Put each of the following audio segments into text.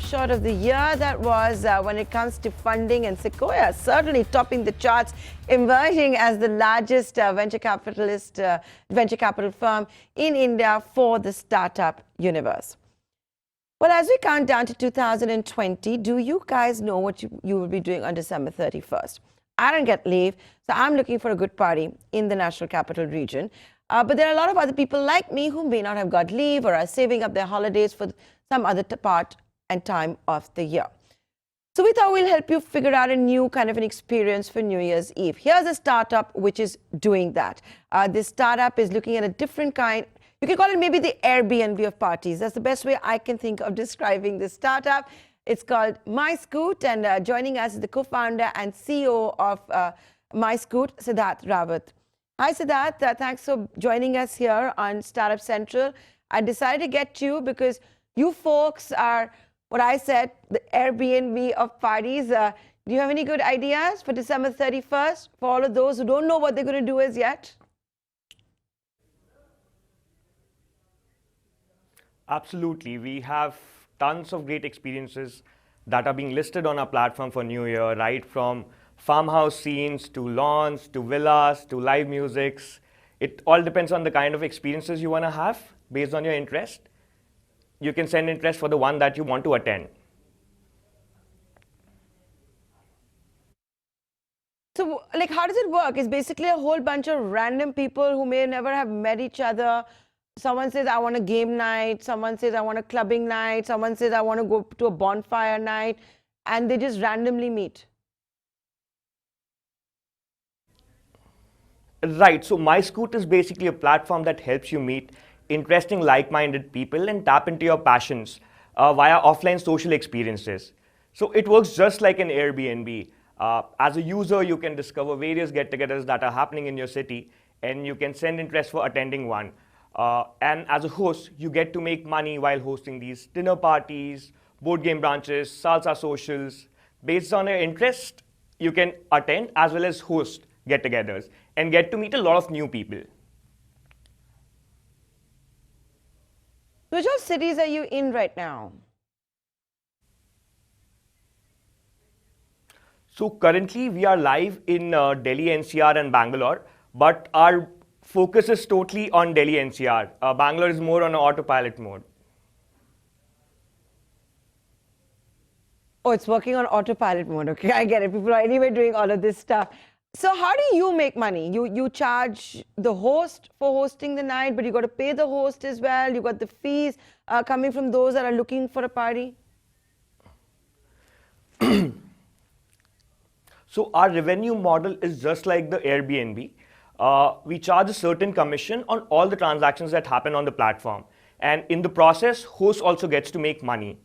snapshot of the year that was when it comes to funding, and Sequoia certainly topping the charts, emerging as the largest venture capital firm in India for the startup universe. Well, as we count down to 2020, do you guys know what you will be doing on December 31st? I don't get leave, so I'm looking for a good party in the National Capital Region. But there are a lot of other people like me who may not have got leave or are saving up their holidays for some other part and time of the year. So we thought we'll help you figure out a new kind of an experience for New Year's Eve. Here's a startup which is doing that. This startup is looking at a different kind. You can call it maybe the Airbnb of parties. That's the best way I can think of describing this startup. It's called MyScoot, and joining us is the co-founder and CEO of MyScoot, Siddharth Rawat. Hi, Siddharth. Thanks for joining us here on Startup Central. I decided to get you because you folks are, what I said, the Airbnb of parties. Do you have any good ideas for December 31st for all of those who don't know what they're going to do as yet? Absolutely. We have tons of great experiences that are being listed on our platform for New Year, right from farmhouse scenes to lawns to villas to live musics. It all depends on the kind of experiences you want to have based on your interest. You can send interest for the one that you want to attend. So, like, how does it work? It's basically a whole bunch of random people who may never have met each other. Someone says, I want a game night. Someone says, I want a clubbing night. Someone says, I want to go to a bonfire night. And they just randomly meet. Right. So MyScoot is basically a platform that helps you meet interesting, like-minded people and tap into your passions via offline social experiences. So it works just like an Airbnb. As a user, you can discover various get-togethers that are happening in your city, and you can send interest for attending one. And as a host, you get to make money while hosting these dinner parties, board game brunches, salsa socials. Based on your interest, you can attend as well as host get-togethers and get to meet a lot of new people. Which all cities are you in right now? So currently, we are live in Delhi, NCR and Bangalore, but our focus is totally on Delhi NCR. Bangalore is more on an autopilot mode. Oh, it's working on autopilot mode. Okay, I get it. People are anyway doing all of this stuff. So how do you make money? You charge the host for hosting the night, but you got to pay the host as well. You got the fees coming from those that are looking for a party. So our revenue model is just like the Airbnb. We charge a certain commission on all the transactions that happen on the platform. And in the process, host also gets to make money.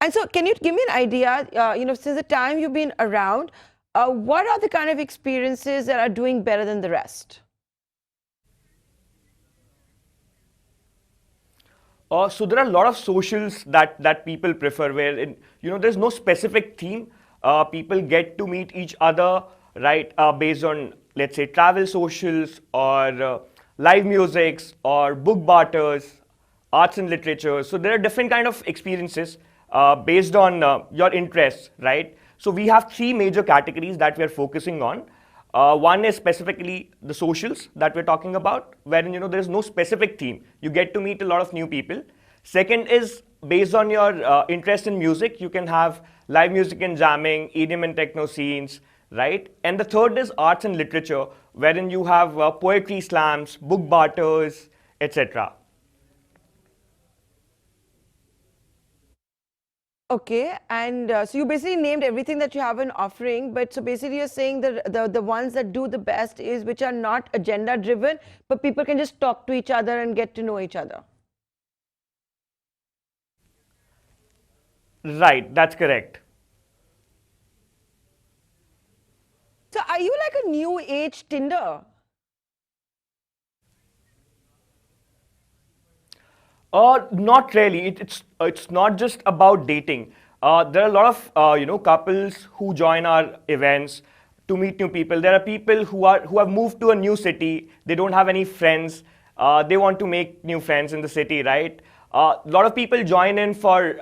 And so can you give me an idea, since the time you've been around, what are the kind of experiences that are doing better than the rest? So there are a lot of socials that people prefer where, there's no specific theme. People get to meet each other, right, based on, let's say, travel socials or live musics or book barters, arts and literature. So there are different kind of experiences based on your interests, right? So we have three major categories that we are focusing on. One is specifically the socials that we're talking about, wherein there's no specific theme. You get to meet a lot of new people. Second is based on your interest in music. You can have live music and jamming, EDM and techno scenes, right? And the third is arts and literature, wherein you have poetry slams, book barters, etc. Okay, and so you basically named everything that you have in offering, but so basically you're saying that the ones that do the best is which are not agenda driven, but people can just talk to each other and get to know each other. Right, that's correct. So are you like a new age Tinder? Not really. It's not just about dating. There are a lot of couples who join our events to meet new people. There are people who have moved to a new city. They don't have any friends. They want to make new friends in the city, right? A lot of people join in for,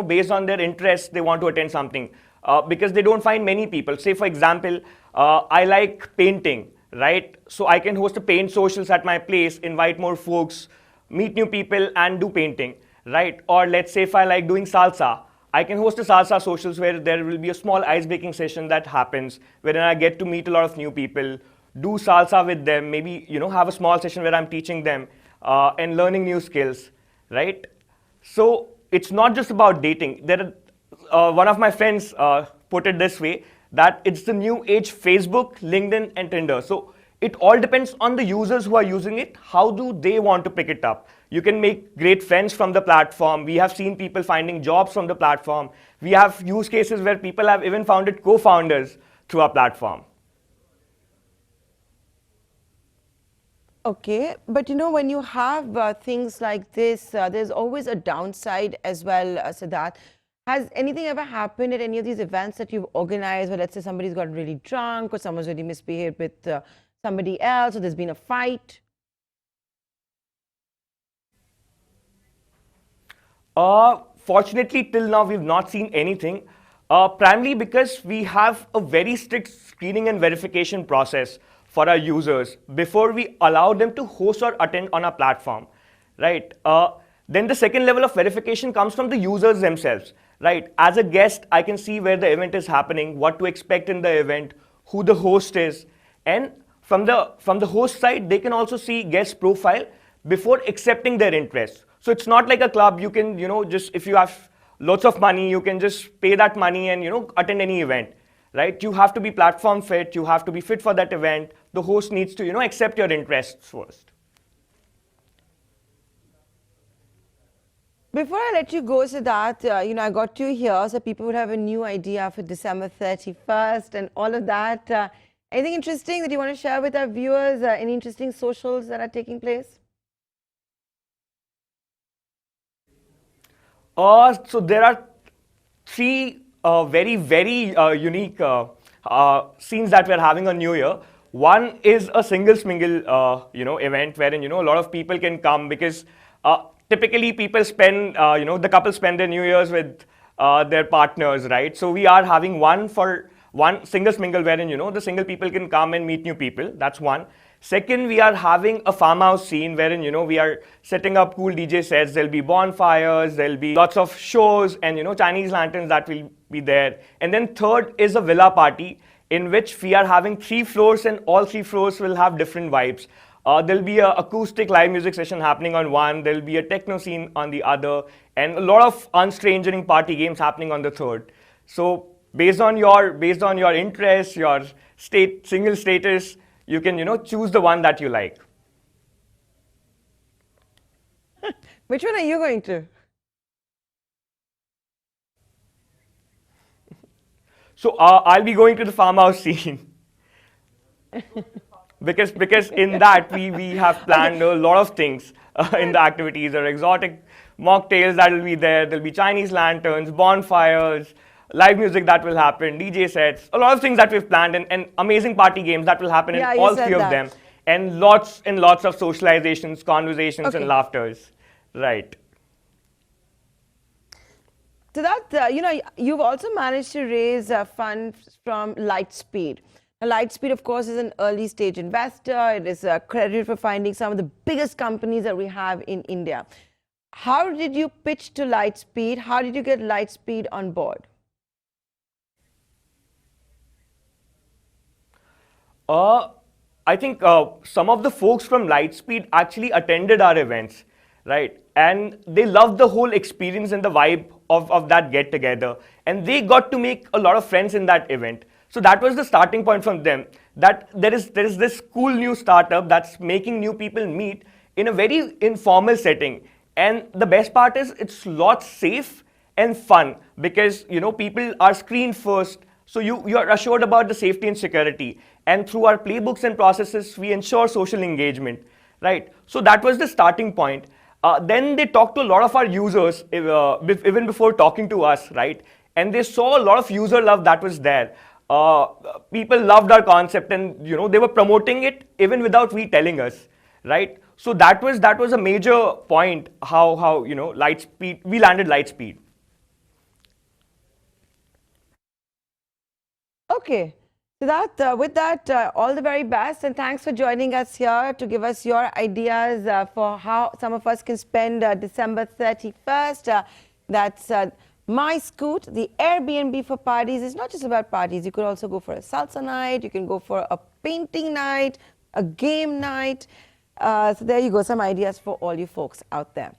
based on their interests, they want to attend something because they don't find many people. Say, for example, I like painting, right? So I can host a paint socials at my place, invite more folks, meet new people, and do painting, right? Or let's say if I like doing salsa, I can host a salsa socials where there will be a small ice breaking session that happens, wherein I get to meet a lot of new people, do salsa with them, maybe have a small session where I'm teaching them and learning new skills, right? So it's not just about dating. There are, one of my friends put it this way, that it's the new age Facebook, LinkedIn, and Tinder. So it all depends on the users who are using it. How do they want to pick it up? You can make great friends from the platform. We have seen people finding jobs from the platform. We have use cases where people have even founded co-founders through our platform. Okay, but when you have things like this, there's always a downside as well, Siddharth. Has anything ever happened at any of these events that you've organized where, let's say, somebody's gotten really drunk or someone's really misbehaved with somebody else, or there's been a fight? Fortunately, till now, we've not seen anything, primarily because we have a very strict screening and verification process for our users before we allow them to host or attend on our platform, right? Then the second level of verification comes from the users themselves, right? As a guest, I can see where the event is happening, what to expect in the event, who the host is, and from the host side, they can also see guest profile before accepting their interest. So it's not like a club. You can, just if you have lots of money, you can just pay that money and, attend any event, right? You have to be platform fit. You have to be fit for that event. The host needs to, accept your interests first. Before I let you go, Siddharth, I got you here so people would have a new idea for December 31st and all of that. Anything interesting that you want to share with our viewers? Any interesting socials that are taking place? So there are three very, very unique scenes that we're having on New Year. One is a singles mingle, event wherein, a lot of people can come because typically people spend, the couples spend their New Year's with their partners, right? So we are having one singles mingle wherein, the single people can come and meet new people. That's one. Second, we are having a farmhouse scene wherein, we are setting up cool DJ sets. There'll be bonfires, there'll be lots of shows and, Chinese lanterns that will be there. And then third is a villa party in which we are having 3 floors and all 3 floors will have different vibes. There'll be an acoustic live music session happening on one, there'll be a techno scene on the other, and a lot of unstrangering party games happening on the third. So based on your interests, your single status, you can, choose the one that you like. Which one are you going to? So I'll be going to the farmhouse scene because in that we have planned a lot of things in the activities. There are exotic mocktails that will be there. There'll be Chinese lanterns, bonfires, live music that will happen, DJ sets, a lot of things that we've planned, and amazing party games that will happen in all 3 of them, and lots of socializations, conversations, and laughters, right? So that, you've also managed to raise funds from Lightspeed. Now, Lightspeed, of course, is an early stage investor. It is credited for finding some of the biggest companies that we have in India. How did you pitch to Lightspeed? How did you get Lightspeed on board? I think some of the folks from Lightspeed actually attended our events, right? And they loved the whole experience and the vibe of that get together. And they got to make a lot of friends in that event. So that was the starting point from them, that there is this cool new startup that's making new people meet in a very informal setting. And the best part is it's lots safe and fun because, people are screened first. So you are assured about the safety and security. And through our playbooks and processes, we ensure social engagement, right? So that was the starting point. Then they talked to a lot of our users, even before talking to us, right? And they saw a lot of user love that was there. People loved our concept and, they were promoting it even without we telling us, right? So that was a major point. How Lightspeed, we landed Lightspeed. Okay. So that with that, all the very best, and thanks for joining us here to give us your ideas for how some of us can spend December 31st. That's MyScoot, the Airbnb for parties. It's not just about parties. You could also go for a salsa night. You can go for a painting night, a game night. So there you go, some ideas for all you folks out there.